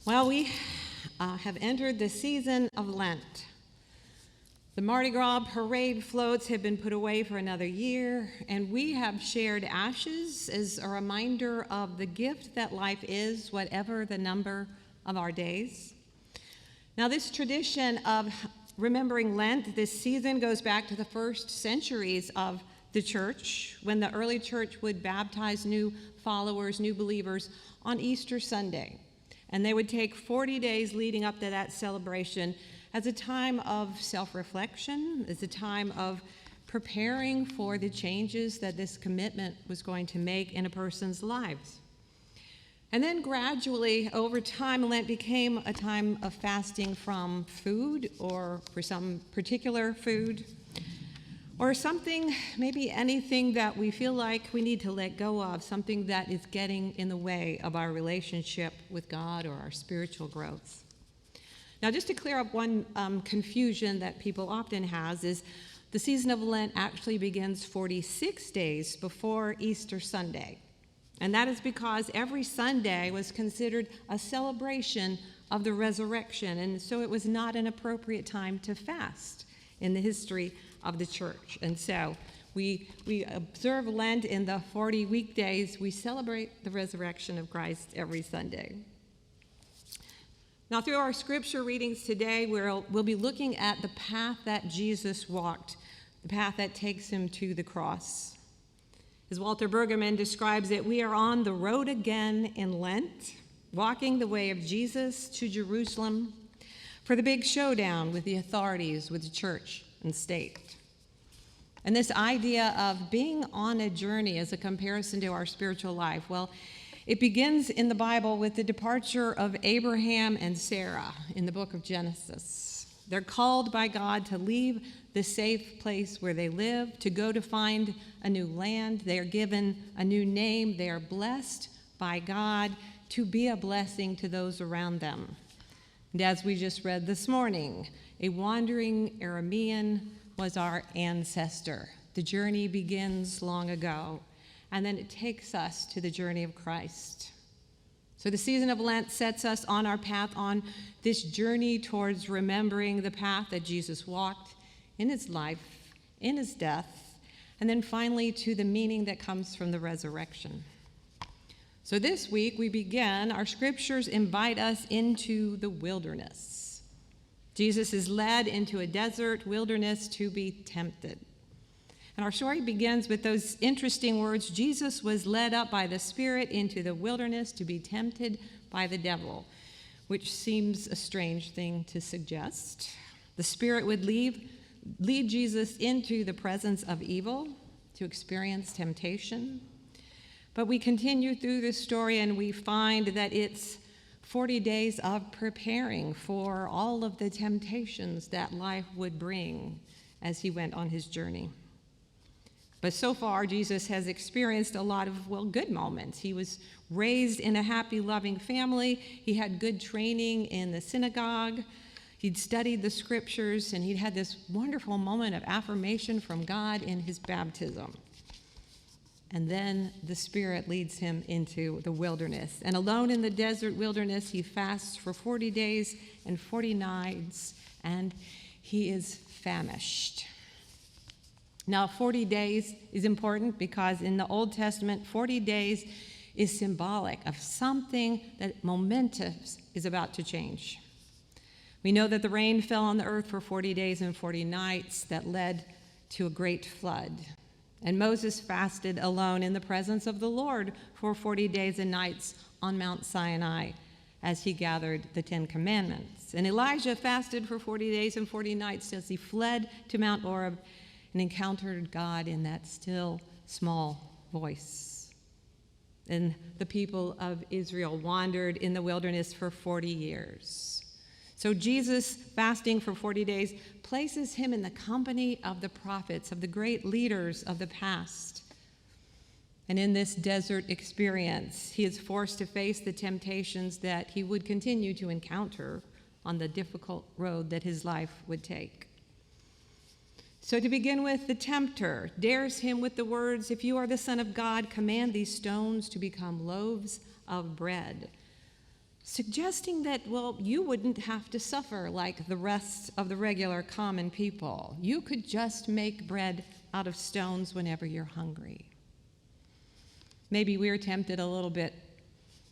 Well, we have entered the season of Lent. The Mardi Gras parade floats have been put away for another year, and we have shared ashes as a reminder of the gift that life is, whatever the number of our days. Now, this tradition of remembering Lent this season goes back to the first centuries of the church, when the early church would baptize new followers, new believers, on Easter Sunday. And they would take 40 days leading up to that celebration as a time of self-reflection, as a time of preparing for the changes that this commitment was going to make in a person's lives. And then gradually, over time, Lent became a time of fasting from food, or for some particular food, or something, maybe anything that we feel like we need to let go of, something that is getting in the way of our relationship with God or our spiritual growth. Now, just to clear up one confusion that people often has is the season of Lent actually begins 46 days before Easter Sunday. And that is because every Sunday was considered a celebration of the resurrection, and so it was not an appropriate time to fast in the history of the church. And so we observe Lent in the 40 weekdays. We celebrate the resurrection of Christ every Sunday. Now, through our scripture readings today, we'll be looking at the path that Jesus walked, the path that takes him to the cross. As Walter Bergerman describes it, we are on the road again in Lent, walking the way of Jesus to Jerusalem for the big showdown with the authorities, with the church and state. And this idea of being on a journey as a comparison to our spiritual life, well, it begins in the Bible with the departure of Abraham and Sarah in the book of Genesis. They're called by God to leave the safe place where they live, to go to find a new land. They are given a new name. They are blessed by God to be a blessing to those around them. And as we just read this morning, a wandering Aramean was our ancestor. The journey begins long ago, and then it takes us to the journey of Christ. So the season of Lent sets us on our path, on this journey towards remembering the path that Jesus walked in his life, in his death, and then finally to the meaning that comes from the resurrection. So this week we begin, our scriptures invite us into the wilderness. Jesus is led into a desert wilderness to be tempted. And our story begins with those interesting words, Jesus was led up by the Spirit into the wilderness to be tempted by the devil, which seems a strange thing to suggest. The Spirit would lead Jesus into the presence of evil to experience temptation. But we continue through this story and we find that it's 40 days of preparing for all of the temptations that life would bring as he went on his journey. But so far, Jesus has experienced a lot of, good moments. He was raised in a happy, loving family. He had good training in the synagogue. He'd studied the scriptures, and he'd had this wonderful moment of affirmation from God in his baptism. And then the Spirit leads him into the wilderness. And alone in the desert wilderness, he fasts for 40 days and 40 nights, and he is famished. Now, 40 days is important because in the Old Testament, 40 days is symbolic of something that momentous is about to change. We know that the rain fell on the earth for 40 days and 40 nights that led to a great flood. And Moses fasted alone in the presence of the Lord for 40 days and nights on Mount Sinai as he gathered the 10 Commandments. And Elijah fasted for 40 days and 40 nights as he fled to Mount Oreb and encountered God in that still, small voice. And the people of Israel wandered in the wilderness for 40 years. So Jesus, fasting for 40 days, places him in the company of the prophets, of the great leaders of the past. And in this desert experience, he is forced to face the temptations that he would continue to encounter on the difficult road that his life would take. So to begin with, the tempter dares him with the words, "If you are the Son of God, command these stones to become loaves of bread." suggesting that, well, you wouldn't have to suffer like the rest of the regular common people. You could just make bread out of stones whenever you're hungry. Maybe we're tempted a little bit,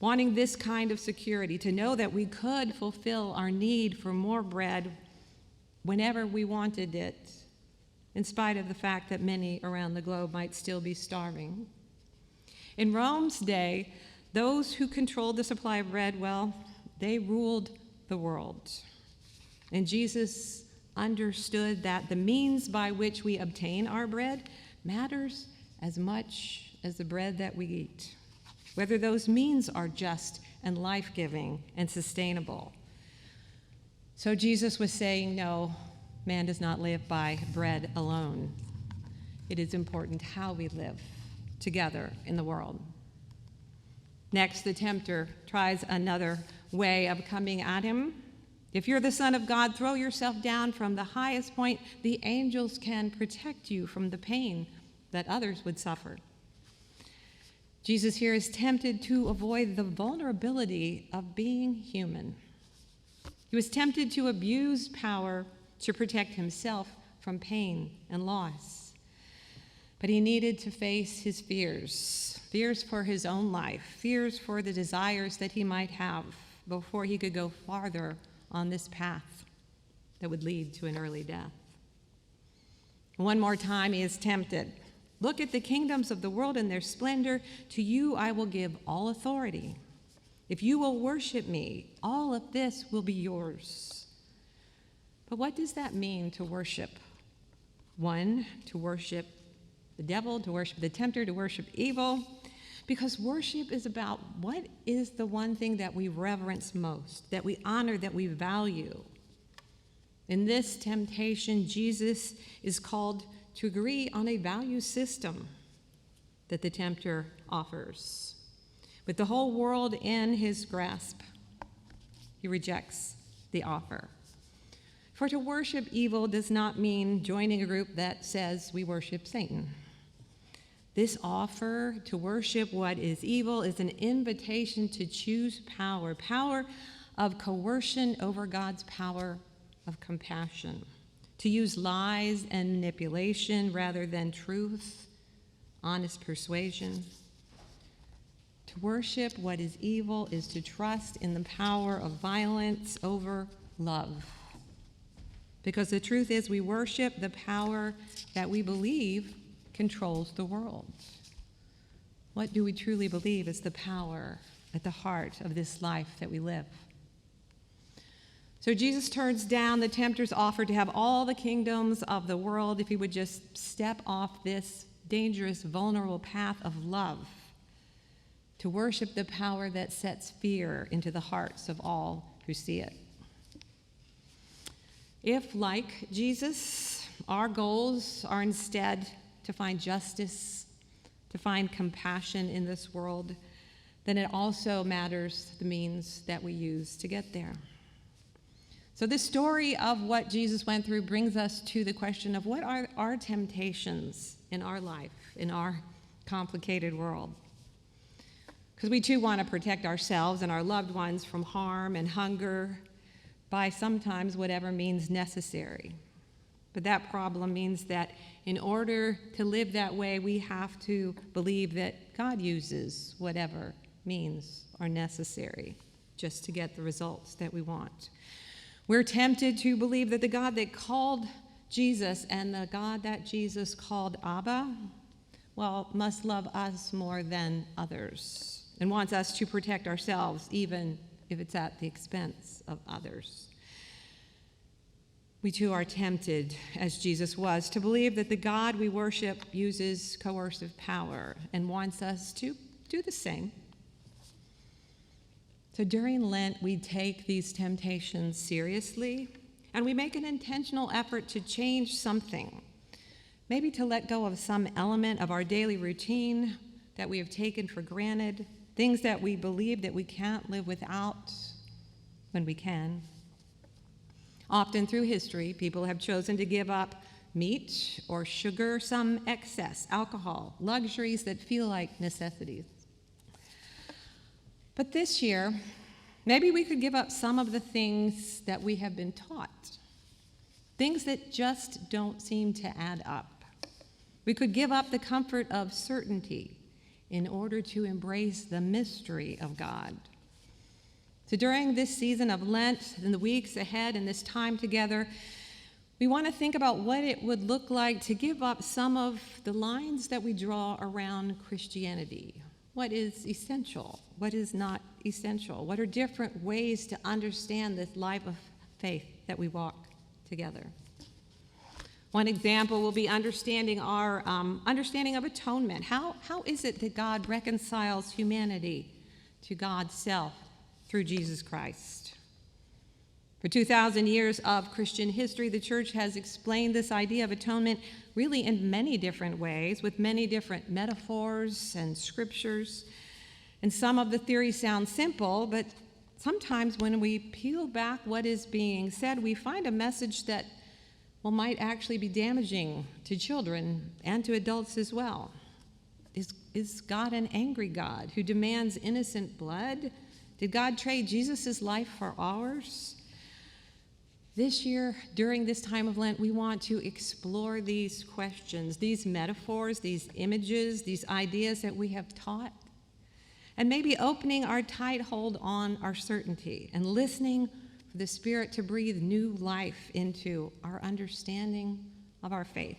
wanting this kind of security, to know that we could fulfill our need for more bread whenever we wanted it, in spite of the fact that many around the globe might still be starving. In Rome's day, those who controlled the supply of bread, well, they ruled the world. And Jesus understood that the means by which we obtain our bread matters as much as the bread that we eat, whether those means are just and life-giving and sustainable. So Jesus was saying, no, man does not live by bread alone. It is important how we live together in the world. Next, the tempter tries another way of coming at him. If you're the Son of God, throw yourself down from the highest point. The angels can protect you from the pain that others would suffer. Jesus here is tempted to avoid the vulnerability of being human. He was tempted to abuse power to protect himself from pain and loss. But he needed to face his fears for his own life, fears for the desires that he might have before he could go farther on this path that would lead to an early death. One more time he is tempted. Look at the kingdoms of the world and their splendor. To you I will give all authority. If you will worship me, all of this will be yours. But what does that mean to worship? One, to worship the devil, to worship the tempter, to worship evil. Because worship is about what is the one thing that we reverence most, that we honor, that we value. In this temptation, Jesus is called to agree on a value system that the tempter offers. With the whole world in his grasp, he rejects the offer. For to worship evil does not mean joining a group that says we worship Satan. This offer to worship what is evil is an invitation to choose power of coercion over God's power of compassion, to use lies and manipulation rather than truth, honest persuasion. To worship what is evil is to trust in the power of violence over love. Because the truth is, we worship the power that we believe controls the world. What do we truly believe is the power at the heart of this life that we live? So Jesus turns down the tempter's offer to have all the kingdoms of the world if he would just step off this dangerous, vulnerable path of love, to worship the power that sets fear into the hearts of all who see it. If, like Jesus, our goals are instead to find justice, to find compassion in this world, then it also matters the means that we use to get there. So this story of what Jesus went through brings us to the question of what are our temptations in our life, in our complicated world? Because we too want to protect ourselves and our loved ones from harm and hunger by sometimes whatever means necessary. But that problem means that in order to live that way, we have to believe that God uses whatever means are necessary just to get the results that we want. We're tempted to believe that the God that called Jesus and the God that Jesus called Abba, well, must love us more than others and wants us to protect ourselves, even if it's at the expense of others. We too are tempted, as Jesus was, to believe that the God we worship uses coercive power and wants us to do the same. So during Lent, we take these temptations seriously, and we make an intentional effort to change something, maybe to let go of some element of our daily routine that we have taken for granted, things that we believe that we can't live without when we can. Often through history, people have chosen to give up meat or sugar, some excess, alcohol, luxuries that feel like necessities. But this year, Maybe we could give up some of the things that we have been taught, things that just don't seem to add up. We could give up the comfort of certainty in order to embrace the mystery of God. So during this season of Lent and the weeks ahead and this time together, we want to think about what it would look like to give up some of the lines that we draw around Christianity. What is essential? What is not essential? What are different ways to understand this life of faith that we walk together? One example will be understanding our understanding of atonement. How is it that God reconciles humanity to God's self through Jesus Christ? For 2,000 years of Christian history, the church has explained this idea of atonement really in many different ways, with many different metaphors and scriptures. And some of the theories sound simple, but sometimes when we peel back what is being said, we find a message that might actually be damaging to children and to adults as well. Is God an angry God who demands innocent blood? Did God trade Jesus' life for ours? This year, during this time of Lent, we want to explore these questions, these metaphors, these images, these ideas that we have taught, and maybe opening our tight hold on our certainty and listening for the Spirit to breathe new life into our understanding of our faith.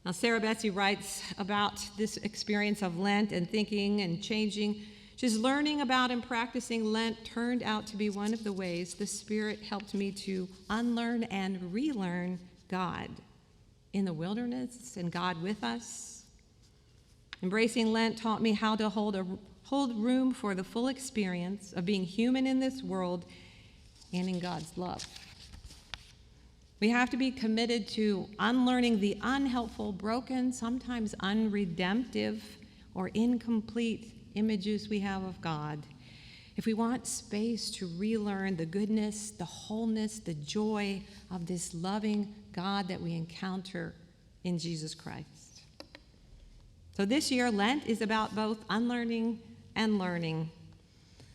Now, Sarah Betsy writes about this experience of Lent and thinking and changing. Just learning about and practicing Lent turned out to be one of the ways the Spirit helped me to unlearn and relearn God in the wilderness and God with us. Embracing Lent taught me how to hold room for the full experience of being human in this world and in God's love. We have to be committed to unlearning the unhelpful, broken, sometimes unredemptive or incomplete images we have of God if we want space to relearn the goodness, the wholeness, the joy of this loving God that we encounter in Jesus Christ. So this year, Lent is about both unlearning and learning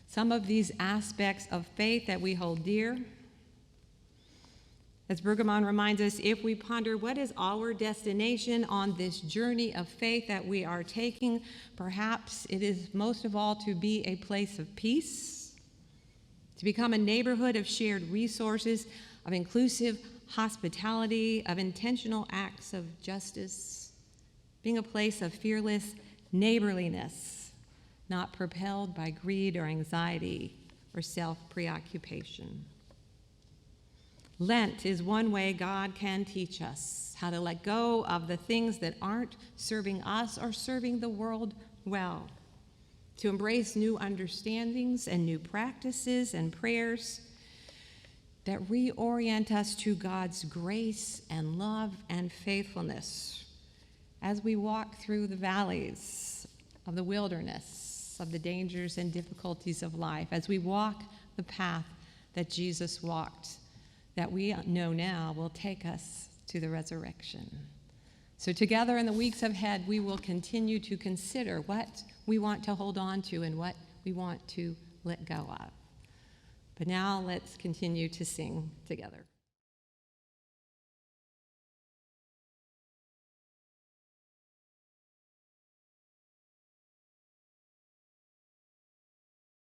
some of these aspects of faith that we hold dear. As Bergamon reminds us, if we ponder what is our destination on this journey of faith that we are taking, perhaps it is most of all to be a place of peace, to become a neighborhood of shared resources, of inclusive hospitality, of intentional acts of justice, being a place of fearless neighborliness, not propelled by greed or anxiety or self-preoccupation. Lent is one way God can teach us how to let go of the things that aren't serving us or serving the world well, to embrace new understandings and new practices and prayers that reorient us to God's grace and love and faithfulness as we walk through the valleys of the wilderness, of the dangers and difficulties of life, as we walk the path that Jesus walked, that we know now will take us to the resurrection. So together in the weeks ahead, we will continue to consider what we want to hold on to and what we want to let go of. But now let's continue to sing together.